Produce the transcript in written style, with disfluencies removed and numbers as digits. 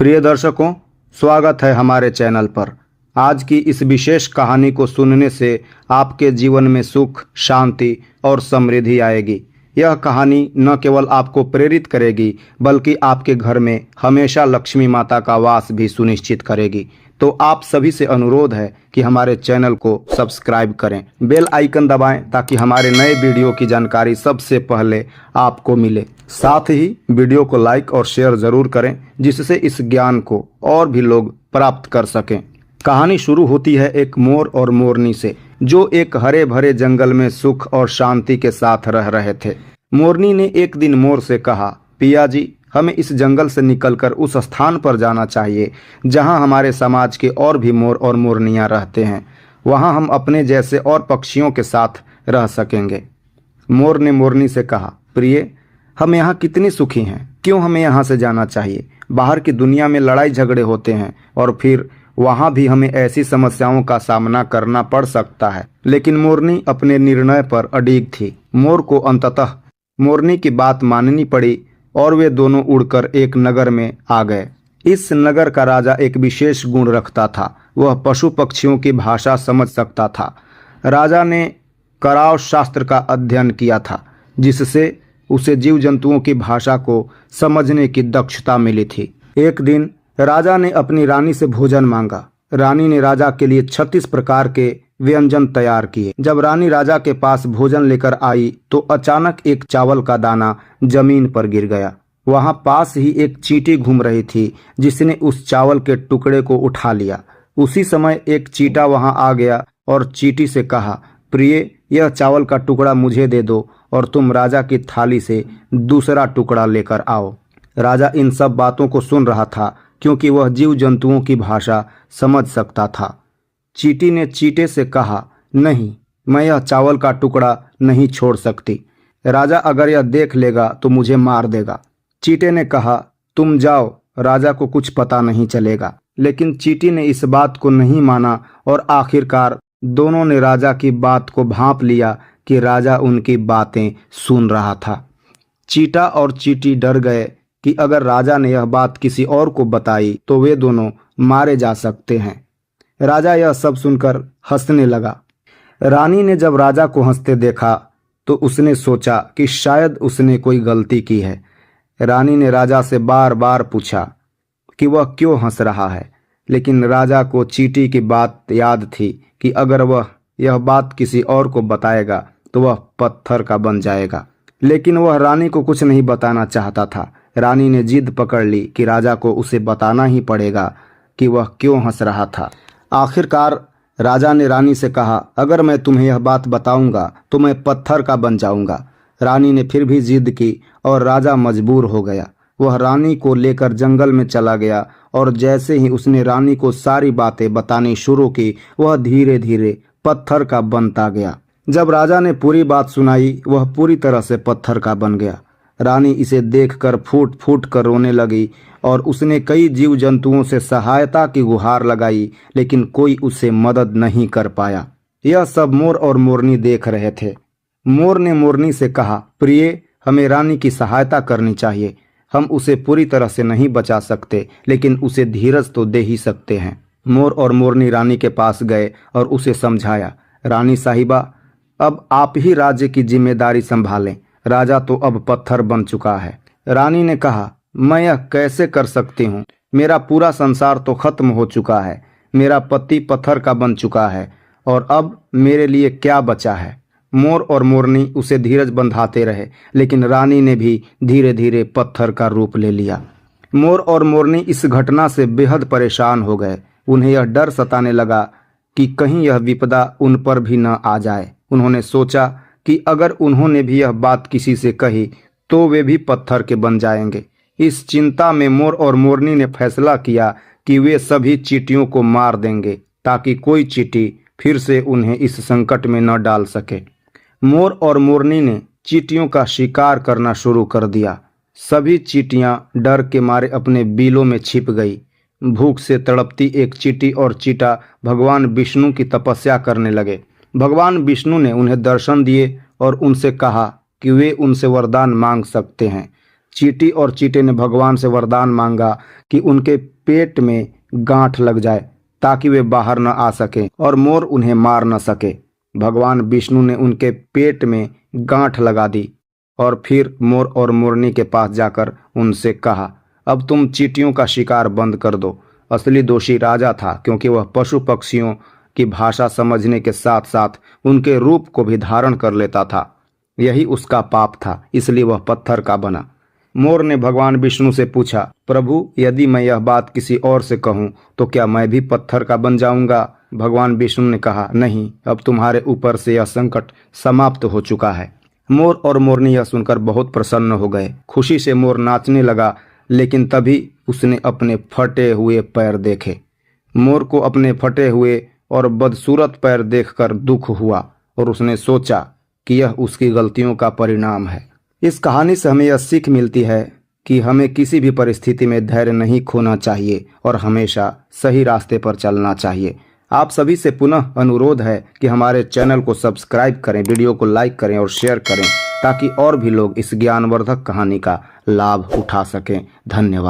प्रिय दर्शकों, स्वागत है हमारे चैनल पर। आज की इस विशेष कहानी को सुनने से आपके जीवन में सुख, शांति और समृद्धि आएगी। यह कहानी न केवल आपको प्रेरित करेगी बल्कि आपके घर में हमेशा लक्ष्मी माता का वास भी सुनिश्चित करेगी। तो आप सभी से अनुरोध है कि हमारे चैनल को सब्सक्राइब करें, बेल आइकन दबाएं ताकि हमारे नए वीडियो की जानकारी सबसे पहले आपको मिले। साथ ही वीडियो को लाइक और शेयर ज़रूर करें जिससे इस ज्ञान को और भी लोग प्राप्त कर सकें। कहानी शुरू होती है एक मोर और मोरनी से, जो एक हरे भरे जंगल में सुख और शांति के साथ रह रहे थे। मोरनी ने एक दिन मोर से कहा, पिया जी, हमें इस जंगल से निकलकर उस स्थान पर जाना चाहिए जहां हमारे समाज के और भी मोर और मोरनियां रहते हैं। वहां हम अपने जैसे और पक्षियों के साथ रह सकेंगे। मोर ने मोरनी से कहा, प्रिय, हम यहाँ कितनी सुखी हैं, क्यों हमें यहाँ से जाना चाहिए? बाहर की दुनिया में लड़ाई झगड़े होते हैं और फिर वहाँ भी हमें ऐसी समस्याओं का सामना करना पड़ सकता है। लेकिन मोरनी अपने निर्णय पर अडिग थी। मोर को अंततः मोरनी की बात माननी पड़ी और वे दोनों उड़कर एक नगर में आ गए। इस नगर का राजा एक विशेष गुण रखता था, वह पशु पक्षियों की भाषा समझ सकता था। राजा ने कराव शास्त्र का अध्ययन किया था जिससे उसे जीव जंतुओं की भाषा को समझने की दक्षता मिली थी। एक दिन राजा ने अपनी रानी से भोजन मांगा। रानी ने राजा के लिए 36 प्रकार के व्यंजन तैयार किए। जब रानी राजा के पास भोजन लेकर आई तो अचानक एक चावल का दाना जमीन पर गिर गया। वहां पास ही एक चींटी घूम रही थी जिसने उस चावल के टुकड़े को उठा लिया। उसी समय एक चींटा वहां आ गया और चींटी से कहा, प्रिय, यह चावल का टुकड़ा मुझे दे दो और तुम राजा की थाली से दूसरा टुकड़ा लेकर आओ। राजा इन सब बातों को सुन रहा था क्योंकि वह जीव जंतुओं की भाषा समझ सकता था। चींटी ने चींटे से कहा, नहीं, मैं यह चावल का टुकड़ा नहीं छोड़ सकती। राजा अगर यह देख लेगा तो मुझे मार देगा। चींटे ने कहा, तुम जाओ, राजा को कुछ पता नहीं चलेगा। लेकिन चींटी ने इस बात को नहीं माना और आखिरकार दोनों ने राजा की बात को भांप लिया कि राजा उनकी बातें सुन रहा था। चींटा और चींटी डर गए कि अगर राजा ने यह बात किसी और को बताई तो वे दोनों मारे जा सकते हैं। राजा यह सब सुनकर हंसने लगा। रानी ने जब राजा को हंसते देखा तो उसने सोचा कि शायद उसने कोई गलती की है। रानी ने राजा से बार बार पूछा कि वह क्यों हंस रहा है, लेकिन राजा को चींटी की बात याद थी कि अगर वह यह बात किसी और को बताएगा तो वह पत्थर का बन जाएगा। लेकिन वह रानी को कुछ नहीं बताना चाहता था। रानी ने जिद पकड़ ली कि राजा को उसे बताना ही पड़ेगा कि वह क्यों हंस रहा था। आखिरकार राजा ने रानी से कहा, अगर मैं तुम्हें यह बात बताऊंगा तो मैं पत्थर का बन जाऊंगा। रानी ने फिर भी जिद की और राजा मजबूर हो गया। वह रानी को लेकर जंगल में चला गया और जैसे ही उसने रानी को सारी बातें बतानी शुरू की, वह धीरे धीरे पत्थर का बनता गया। जब राजा ने पूरी बात सुनाई, वह पूरी तरह से पत्थर का बन गया। रानी इसे देखकर फूट फूट कर रोने लगी और उसने कई जीव जंतुओं से सहायता की गुहार लगाई, लेकिन कोई उसे मदद नहीं कर पाया। यह सब मोर और मोरनी देख रहे थे। मोर ने मोरनी से कहा, प्रिय, हमें रानी की सहायता करनी चाहिए। हम उसे पूरी तरह से नहीं बचा सकते, लेकिन उसे धीरज तो दे ही सकते हैं। मोर और मोरनी रानी के पास गए और उसे समझाया, रानी साहिबा, अब आप ही राज्य की जिम्मेदारी संभालें। राजा तो अब पत्थर बन चुका है। रानी ने कहा, मैं यह कैसे कर सकती हूँ? मेरा पूरा संसार तो खत्म हो चुका है। मेरा पति पत्थर का बन चुका है और अब मेरे लिए क्या बचा है? मोर और मोरनी उसे धीरज बंधाते रहे, लेकिन रानी ने भी धीरे धीरे पत्थर का रूप ले लिया। मोर और मोरनी इस घटना से बेहद परेशान हो गए। उन्हें यह डर सताने लगा कि कहीं यह विपदा उन पर भी न आ जाए। उन्होंने सोचा कि अगर उन्होंने भी यह बात किसी से कही तो वे भी पत्थर के बन जाएंगे। इस चिंता में मोर और मोरनी ने फैसला किया कि वे सभी चींटियों को मार देंगे ताकि कोई चींटी फिर से उन्हें इस संकट में न डाल सके। मोर और मोरनी ने चींटियों का शिकार करना शुरू कर दिया। सभी चींटियां डर के मारे अपने बिलों में छिप गई। भूख से तड़पती एक चींटी और चींटा भगवान विष्णु की तपस्या करने लगे। भगवान विष्णु ने उन्हें दर्शन दिए और उनसे कहा कि वे उनसे वरदान मांग सकते हैं। चींटी और चींटे ने भगवान से वरदान मांगा कि उनके पेट में गांठ लग जाए ताकि वे बाहर न आ सकें और मोर उन्हें मार न सके। भगवान विष्णु ने उनके पेट में गांठ लगा दी और फिर मोर और मोरनी के पास जाकर उनसे कहा, अब तुम चींटियों का शिकार बंद कर दो। असली दोषी राजा था, क्योंकि वह पशु पक्षियों की भाषा समझने के साथ साथ उनके रूप को भी धारण कर लेता था। यही उसका पाप था, इसलिए वह पत्थर का बना। मोर ने भगवान विष्णु से पूछा, प्रभु, यदि मैं यह बात किसी और से कहूं तो क्या मैं भी पत्थर का बन जाऊंगा? भगवान विष्णु ने कहा, नहीं, अब तुम्हारे ऊपर से यह संकट समाप्त हो चुका है। मोर और मोरनी यह सुनकर बहुत प्रसन्न हो गए। खुशी से मोर नाचने लगा, लेकिन तभी उसने अपने फटे हुए पैर देखे। मोर को अपने फटे हुए और बदसूरत पैर देखकर दुख हुआ और उसने सोचा कि यह उसकी गलतियों का परिणाम है। इस कहानी से हमें यह सीख मिलती है कि हमें किसी भी परिस्थिति में धैर्य नहीं खोना चाहिए और हमेशा सही रास्ते पर चलना चाहिए। आप सभी से पुनः अनुरोध है कि हमारे चैनल को सब्सक्राइब करें, वीडियो को लाइक करें और शेयर करें, ताकि और भी लोग इस ज्ञानवर्धक कहानी का लाभ उठा सकें। धन्यवाद।